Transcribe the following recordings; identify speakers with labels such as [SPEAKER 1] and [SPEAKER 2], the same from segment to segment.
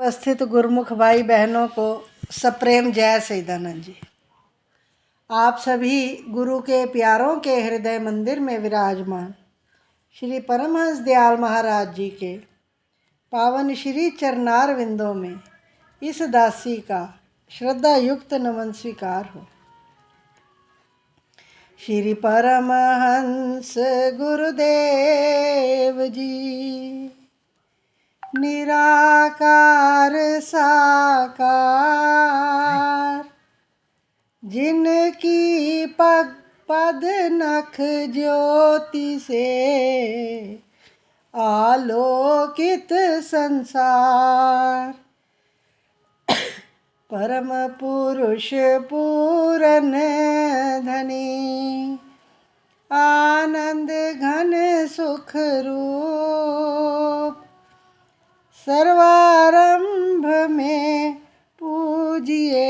[SPEAKER 1] उपस्थित गुरुमुख भाई बहनों को सप्रेम जय सैदानंद जी। आप सभी गुरु के प्यारों के हृदय मंदिर में विराजमान श्री परमहंस दयाल महाराज जी के पावन श्री चरणार विंदों में इस दासी का श्रद्धा युक्त नमन स्वीकार हो। श्री परमहंस गुरुदेव जी निराकार साकार, जिनकी पग पद नख ज्योति से आलोकित संसार। परम पुरुष पूरन धनी आनंद घन सुख रूप, सर्वारंभ में पूजिए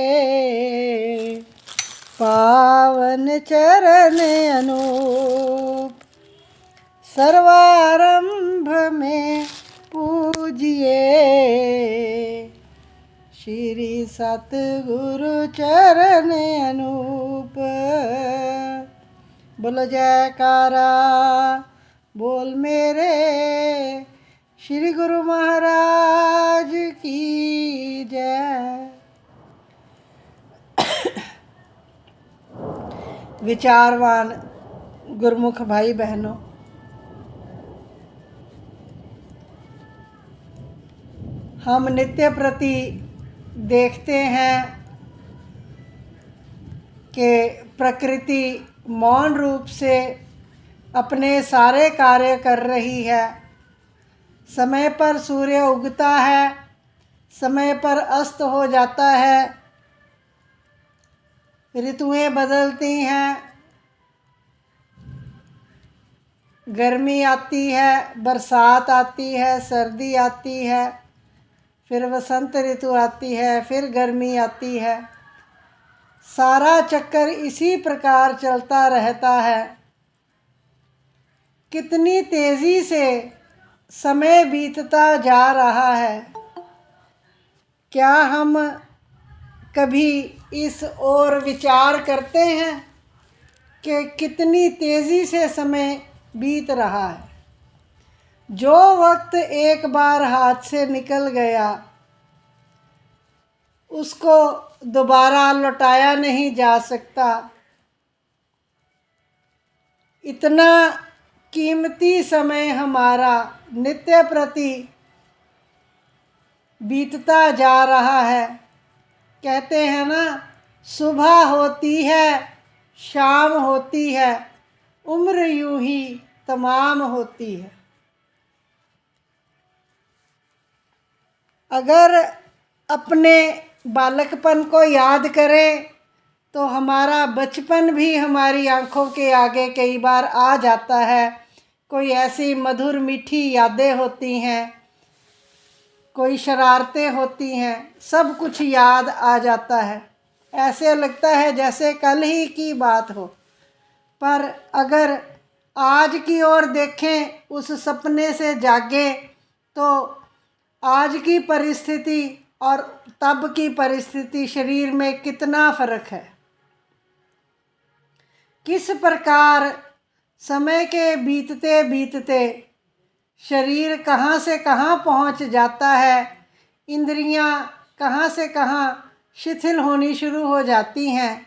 [SPEAKER 1] पावन चरण अनूप। सर्वारंभ में पूजिए श्री सतगुरु चरण अनूप। बोलो जयकारा बोल मेरे श्री गुरु महाराज की जय। विचारवान गुरुमुख भाई बहनों, हम नित्य प्रति देखते हैं कि प्रकृति मौन रूप से अपने सारे कार्य कर रही है। समय पर सूर्य उगता है, समय पर अस्त हो जाता है, ऋतुएं बदलती हैं, गर्मी आती है, बरसात आती है, सर्दी आती है, फिर वसंत ऋतु आती है, फिर गर्मी आती है। सारा चक्कर इसी प्रकार चलता रहता है। कितनी तेज़ी से समय बीतता जा रहा है। क्या हम कभी इस ओर विचार करते हैं कि कितनी तेज़ी से समय बीत रहा है। जो वक्त एक बार हाथ से निकल गया उसको दोबारा लौटाया नहीं जा सकता। इतना कीमती समय हमारा नित्य प्रति बीतता जा रहा है। कहते हैं ना, सुबह होती है शाम होती है, उम्र यूं ही तमाम होती है। अगर अपने बालकपन को याद करें तो हमारा बचपन भी हमारी आंखों के आगे कई बार आ जाता है। कोई ऐसी मधुर मीठी यादें होती हैं, कोई शरारतें होती हैं, सब कुछ याद आ जाता है। ऐसे लगता है जैसे कल ही की बात हो। पर अगर आज की ओर देखें, उस सपने से जागे, तो आज की परिस्थिति और तब की परिस्थिति, शरीर में कितना फ़र्क है। किस प्रकार समय के बीतते बीतते शरीर कहाँ से कहाँ पहुँच जाता है, इंद्रियाँ कहाँ से कहाँ शिथिल होनी शुरू हो जाती हैं।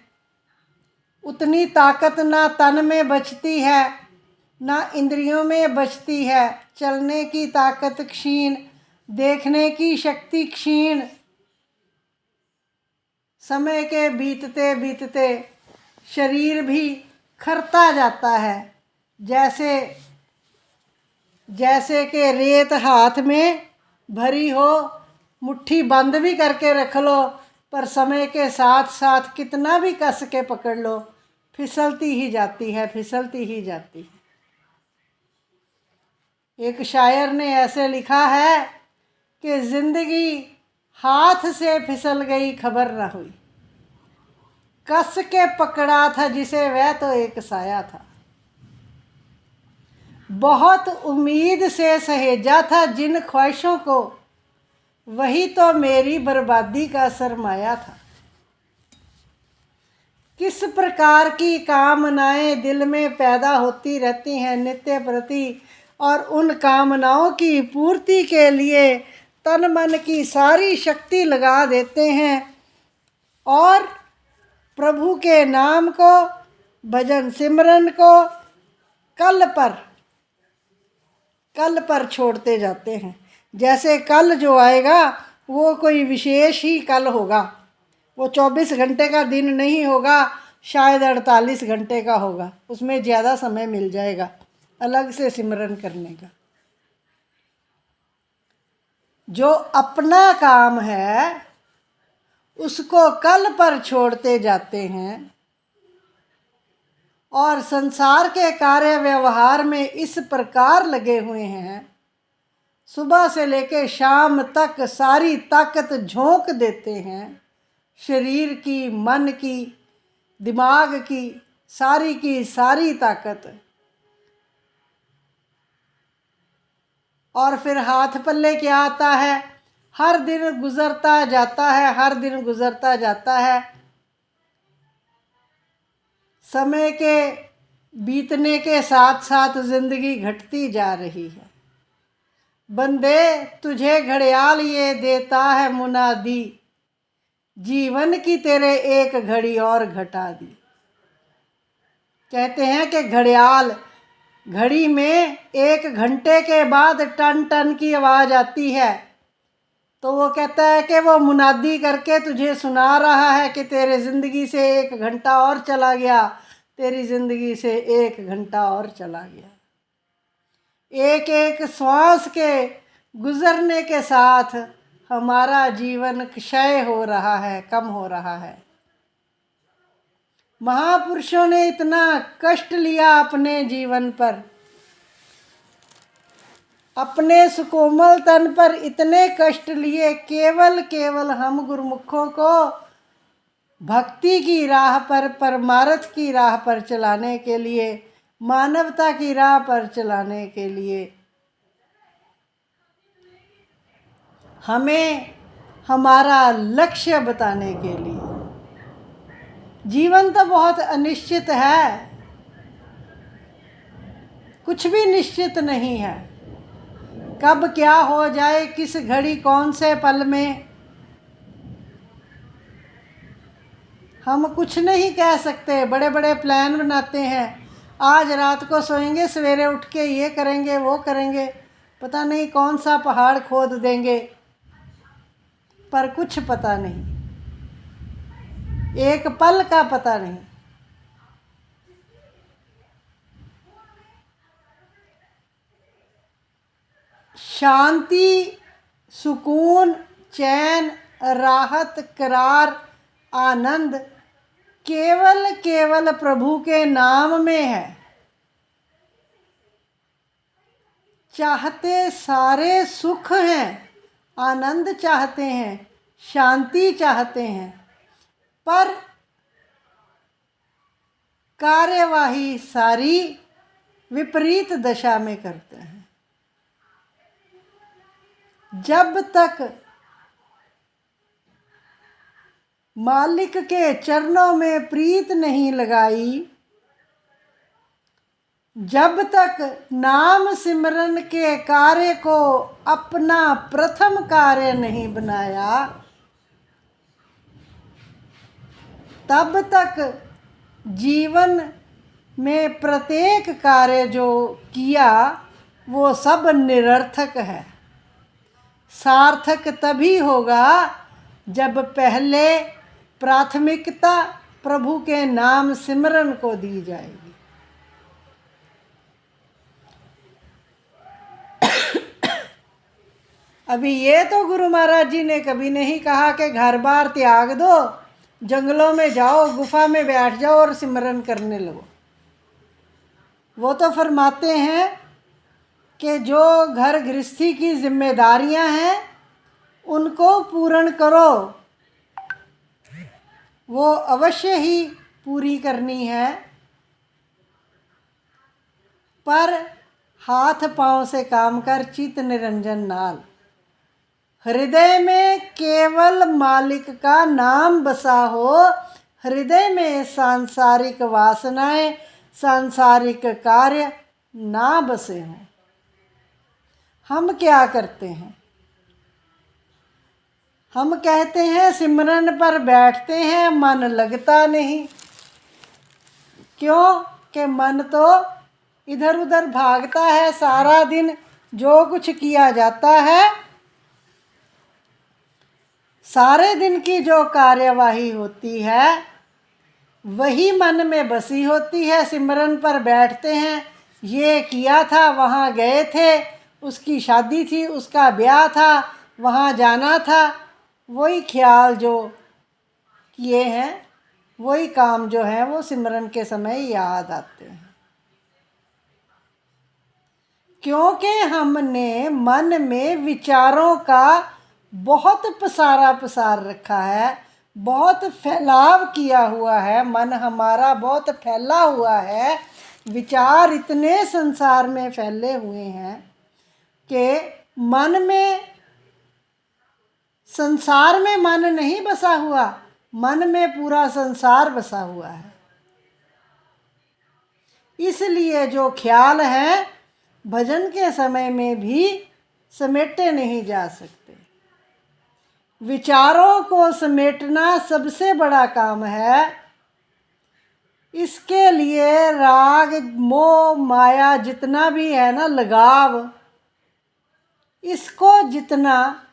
[SPEAKER 1] उतनी ताकत ना तन में बचती है, ना इंद्रियों में बचती है। चलने की ताकत क्षीण, देखने की शक्ति क्षीण। समय के बीतते बीतते शरीर भी खरता जाता है। जैसे कि रेत हाथ में भरी हो, मुट्ठी बंद भी करके रख लो, पर समय के साथ साथ कितना भी कस के पकड़ लो, फिसलती ही जाती है, फिसलती ही जाती है। एक शायर ने ऐसे लिखा है कि जिंदगी हाथ से फिसल गई खबर न हुई, कस के पकड़ा था जिसे वह तो एक साया था। बहुत उम्मीद से सहेजा था जिन ख्वाहिशों को, वही तो मेरी बर्बादी का सरमाया था। किस प्रकार की कामनाएं दिल में पैदा होती रहती हैं नित्य प्रति, और उन कामनाओं की पूर्ति के लिए तन मन की सारी शक्ति लगा देते हैं और प्रभु के नाम को, भजन सिमरन को कल पर छोड़ते जाते हैं। जैसे कल जो आएगा वो कोई विशेष ही कल होगा, वो 24 घंटे का दिन नहीं होगा, शायद 48 घंटे का होगा। उसमें ज़्यादा समय मिल जाएगा अलग से सिमरन करने का। जो अपना काम है उसको कल पर छोड़ते जाते हैं और संसार के कार्य व्यवहार में इस प्रकार लगे हुए हैं, सुबह से लेकर शाम तक सारी ताकत झोंक देते हैं, शरीर की, मन की, दिमाग की सारी ताकत, और फिर हाथ पल्ले क्या आता है? हर दिन गुजरता जाता है, हर दिन गुजरता जाता है। समय के बीतने के साथ साथ जिंदगी घटती जा रही है। बंदे तुझे घड़ियाल ये देता है मुनादी, जीवन की तेरे एक घड़ी और घटा दी। कहते हैं कि घड़ियाल, घड़ी में 1 घंटे के बाद टन टन की आवाज़ आती है, तो वो कहता है कि वो मुनादी करके तुझे सुना रहा है कि तेरे ज़िंदगी से 1 घंटा और चला गया, तेरी ज़िंदगी से 1 घंटा और चला गया। एक एक श्वास के गुजरने के साथ हमारा जीवन क्षय हो रहा है, कम हो रहा है। महापुरुषों ने इतना कष्ट लिया अपने जीवन पर, अपने सुकोमल तन पर इतने कष्ट लिए, केवल हम गुरुमुखों को भक्ति की राह पर, परमार्थ की राह पर चलाने के लिए, मानवता की राह पर चलाने के लिए। हमें हमारा लक्ष्य बताने के लिए। जीवन तो बहुत अनिश्चित है, कुछ भी निश्चित नहीं है। कब क्या हो जाए, किस घड़ी, कौन से पल में, हम कुछ नहीं कह सकते। बड़े बड़े प्लान बनाते हैं, आज रात को सोएंगे, सवेरे उठ के ये करेंगे, वो करेंगे, पता नहीं कौन सा पहाड़ खोद देंगे, पर कुछ पता नहीं, एक पल का पता नहीं। शांति, सुकून, चैन, राहत, करार, आनंद केवल प्रभु के नाम में है। चाहते सारे सुख हैं, आनंद चाहते हैं, शांति चाहते हैं, पर कार्यवाही सारी विपरीत दशा में करते हैं। जब तक मालिक के चरणों में प्रीत नहीं लगाई, जब तक नाम सिमरन के कार्य को अपना प्रथम कार्य नहीं बनाया, तब तक जीवन में प्रत्येक कार्य जो किया वो सब निरर्थक है। सार्थक तभी होगा जब पहले प्राथमिकता प्रभु के नाम सिमरन को दी जाएगी। अभी ये तो गुरु महाराज जी ने कभी नहीं कहा कि घर बार त्याग दो, जंगलों में जाओ, गुफा में बैठ जाओ और सिमरन करने लगो। वो तो फरमाते हैं कि जो घर गृहस्थी की जिम्मेदारियां हैं उनको पूर्ण करो, वो अवश्य ही पूरी करनी है, पर हाथ पांव से काम कर, चित निरंजन नाल। हृदय में केवल मालिक का नाम बसा हो, हृदय में सांसारिक वासनाएं, सांसारिक कार्य ना बसे हों। हम क्या करते हैं? हम कहते हैं सिमरन पर बैठते हैं, मन लगता नहीं। क्यों? कि मन तो इधर उधर भागता है। सारा दिन जो कुछ किया जाता है, सारे दिन की जो कार्यवाही होती है, वही मन में बसी होती है। सिमरन पर बैठते हैं, ये किया था, वहाँ गए थे, उसकी शादी थी, उसका ब्याह था, वहाँ जाना था, वही ख्याल जो किए हैं, वही काम जो है वो सिमरन के समय याद आते हैं। क्योंकि हमने मन में विचारों का बहुत पसार रखा है, बहुत फैलाव किया हुआ है। मन हमारा बहुत फैला हुआ है। विचार इतने संसार में फैले हुए हैं कि मन में, संसार में मन नहीं बसा हुआ, मन में पूरा संसार बसा हुआ है। इसलिए जो ख्याल हैं भजन के समय में भी समेटे नहीं जा सकते। विचारों को समेटना सबसे बड़ा काम है। इसके लिए राग मोह माया जितना भी है ना, लगाव, इसको जितना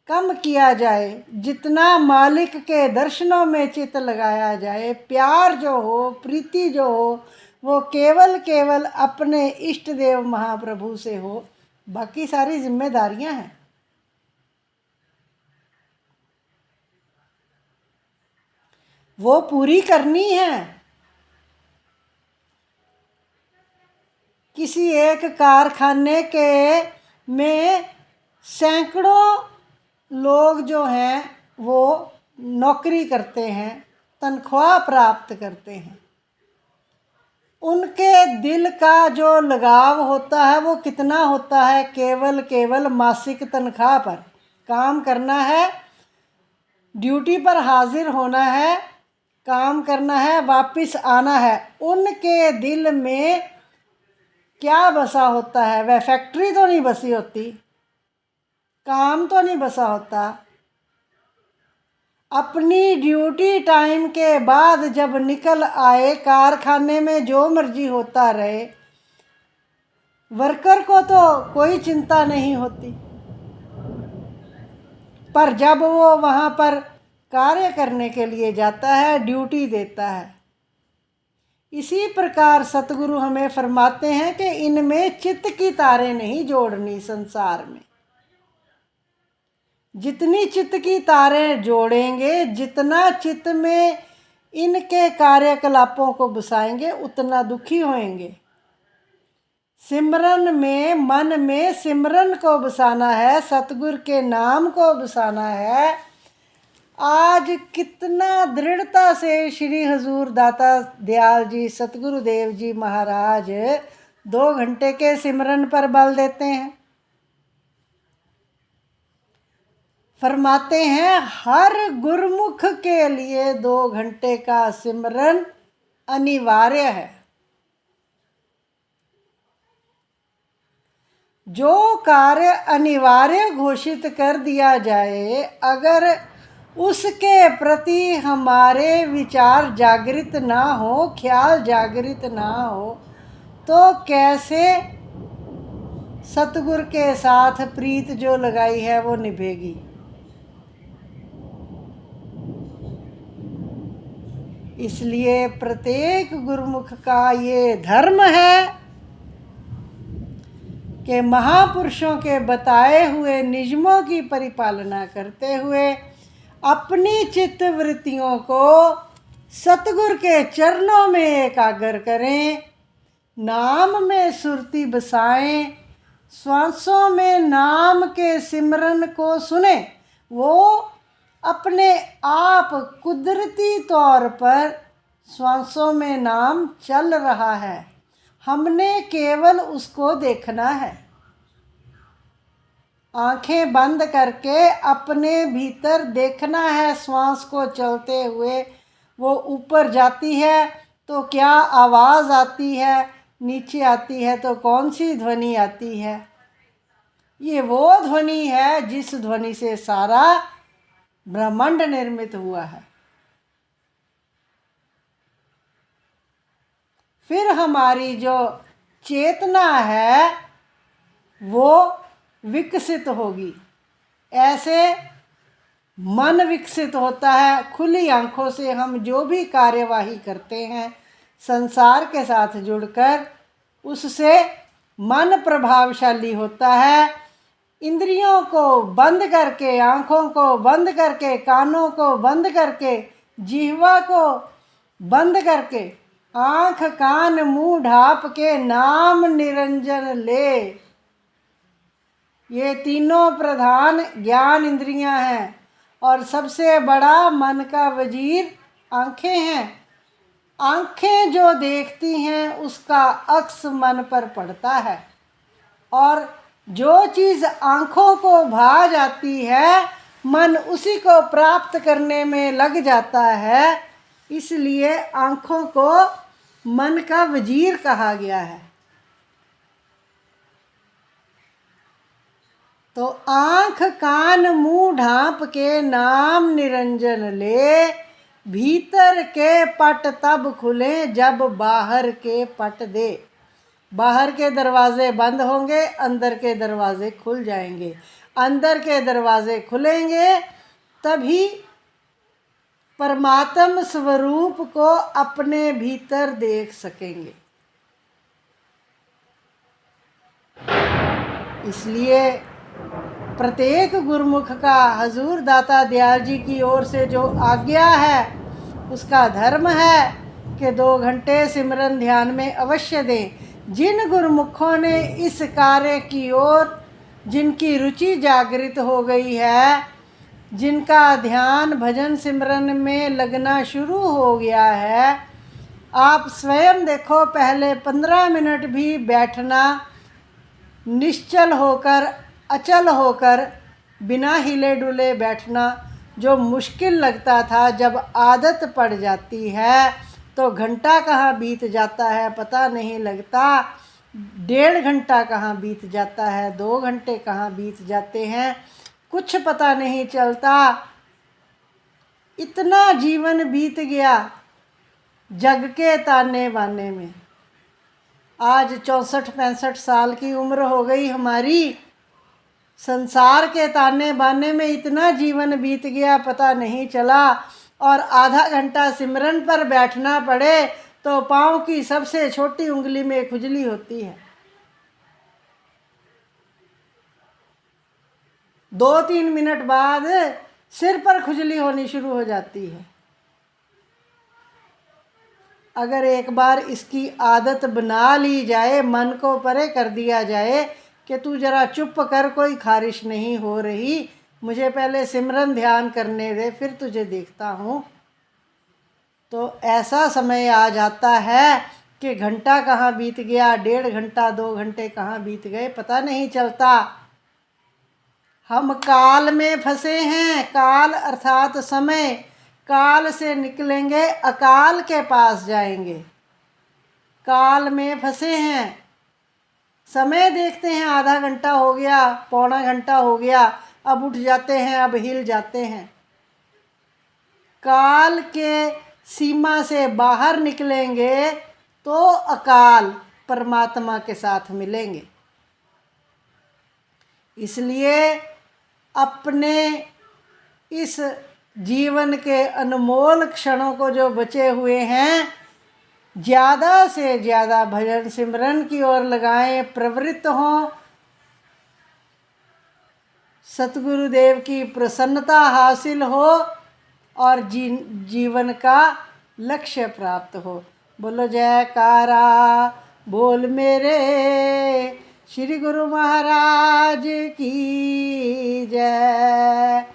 [SPEAKER 1] कम किया जाए, जितना मालिक के दर्शनों में चित्त लगाया जाए, प्यार जो हो, प्रीति जो हो, वो केवल अपने इष्ट देव महाप्रभु से हो। बाकी सारी जिम्मेदारियां हैं, वो पूरी करनी है। किसी एक कारखाने के में सैकड़ों लोग जो हैं वो नौकरी करते हैं, तनख्वाह प्राप्त करते हैं। उनके दिल का जो लगाव होता है वो कितना होता है? केवल मासिक तनख्वाह पर काम करना है, ड्यूटी पर हाजिर होना है, काम करना है, वापस आना है। उनके दिल में क्या बसा होता है? वह फैक्ट्री तो नहीं बसी होती, काम तो नहीं बसा होता। अपनी ड्यूटी टाइम के बाद जब निकल आए, कारखाने में जो मर्जी होता रहे, वर्कर को तो कोई चिंता नहीं होती। पर जब वो वहाँ पर कार्य करने के लिए जाता है, ड्यूटी देता है। इसी प्रकार सतगुरु हमें फरमाते हैं कि इनमें चित्त की तारें नहीं जोड़नी। संसार में जितनी चित्त की तारें जोड़ेंगे, जितना चित्त में इनके कार्यकलापों को बसाएंगे, उतना दुखी होंगे। सिमरन में, मन में सिमरन को बसाना है, सतगुरु के नाम को बसाना है। आज कितना दृढ़ता से श्री हजूर दाता दयाल जी सतगुरुदेव जी महाराज 2 घंटे के सिमरन पर बल देते हैं। फरमाते हैं हर गुरमुख के लिए 2 घंटे का सिमरन अनिवार्य है। जो कार्य अनिवार्य घोषित कर दिया जाए, अगर उसके प्रति हमारे विचार जागृत ना हो, ख्याल जागृत ना हो, तो कैसे सतगुरु के साथ प्रीत जो लगाई है वो निभेगी? इसलिए प्रत्येक गुरुमुख का ये धर्म है कि महापुरुषों के बताए हुए नियमों की परिपालना करते हुए अपनी चित्त वृत्तियों को सतगुरु के चरणों में एकाग्र करें, नाम में सुरती बसाएं, श्वासों में नाम के सिमरन को सुने। वो अपने आप कुदरती तौर पर श्वासों में नाम चल रहा है, हमने केवल उसको देखना है। आंखें बंद करके अपने भीतर देखना है श्वास को चलते हुए। वो ऊपर जाती है तो क्या आवाज़ आती है, नीचे आती है तो कौन सी ध्वनि आती है। ये वो ध्वनि है जिस ध्वनि से सारा ब्रह्मांड निर्मित हुआ है। फिर हमारी जो चेतना है वो विकसित होगी। ऐसे मन विकसित होता है। खुली आंखों से हम जो भी कार्यवाही करते हैं संसार के साथ जुड़कर, उससे मन प्रभावशाली होता है। इंद्रियों को बंद करके, आँखों को बंद करके, कानों को बंद करके, जिह्वा को बंद करके, आँख कान मुंह ढाँप के नाम निरंजन ले। ये तीनों प्रधान ज्ञान इंद्रियां हैं और सबसे बड़ा मन का वजीर आँखें हैं। आँखें जो देखती हैं उसका अक्स मन पर पड़ता है और जो चीज़ आँखों को भा जाती है मन उसी को प्राप्त करने में लग जाता है। इसलिए आँखों को मन का वजीर कहा गया है। तो आँख कान मुंह ढाँप के नाम निरंजन ले, भीतर के पट तब खुले जब बाहर के पट दे। बाहर के दरवाजे बंद होंगे, अंदर के दरवाजे खुल जाएंगे। अंदर के दरवाजे खुलेंगे तभी परमात्म स्वरूप को अपने भीतर देख सकेंगे। इसलिए प्रत्येक गुरुमुख का हजूर दाता दयाल जी की ओर से जो आज्ञा है उसका धर्म है कि 2 घंटे सिमरन ध्यान में अवश्य दें। जिन गुरुमुखों ने इस कार्य की ओर, जिनकी रुचि जागृत हो गई है, जिनका ध्यान भजन सिमरन में लगना शुरू हो गया है, आप स्वयं देखो, पहले 15 मिनट भी बैठना, निश्चल होकर, अचल होकर, बिना हिले डुले बैठना जो मुश्किल लगता था, जब आदत पड़ जाती है तो घंटा कहाँ बीत जाता है पता नहीं लगता। 1.5 घंटा कहाँ बीत जाता है, 2 घंटे कहाँ बीत जाते हैं, कुछ पता नहीं चलता। इतना जीवन बीत गया जग के ताने बाने में। आज 64-65 साल की उम्र हो गई हमारी। संसार के ताने बाने में इतना जीवन बीत गया पता नहीं चला। और आधा घंटा सिमरन पर बैठना पड़े तो पाँव की सबसे छोटी उंगली में खुजली होती है। 2-3 मिनट बाद सिर पर खुजली होनी शुरू हो जाती है। अगर एक बार इसकी आदत बना ली जाए, मन को परे कर दिया जाए कि तू जरा चुप कर, कोई खारिश नहीं हो रही, मुझे पहले सिमरन ध्यान करने दे फिर तुझे देखता हूँ, तो ऐसा समय आ जाता है कि घंटा कहाँ बीत गया, 1.5 घंटा 2 घंटे कहाँ बीत गए पता नहीं चलता। हम काल में फंसे हैं। काल अर्थात समय। काल से निकलेंगे, अकाल के पास जाएंगे। काल में फंसे हैं। समय देखते हैं, आधा घंटा हो गया, पौना घंटा हो गया, अब उठ जाते हैं, अब हिल जाते हैं। काल के सीमा से बाहर निकलेंगे तो अकाल परमात्मा के साथ मिलेंगे। इसलिए अपने इस जीवन के अनमोल क्षणों को जो बचे हुए हैं, ज़्यादा से ज़्यादा भजन सिमरन की ओर लगाएं, प्रवृत्त हों, सतगुरुदेव की प्रसन्नता हासिल हो और जीवन का लक्ष्य प्राप्त हो। बोलो जयकारा बोल मेरे श्री गुरु महाराज की जय।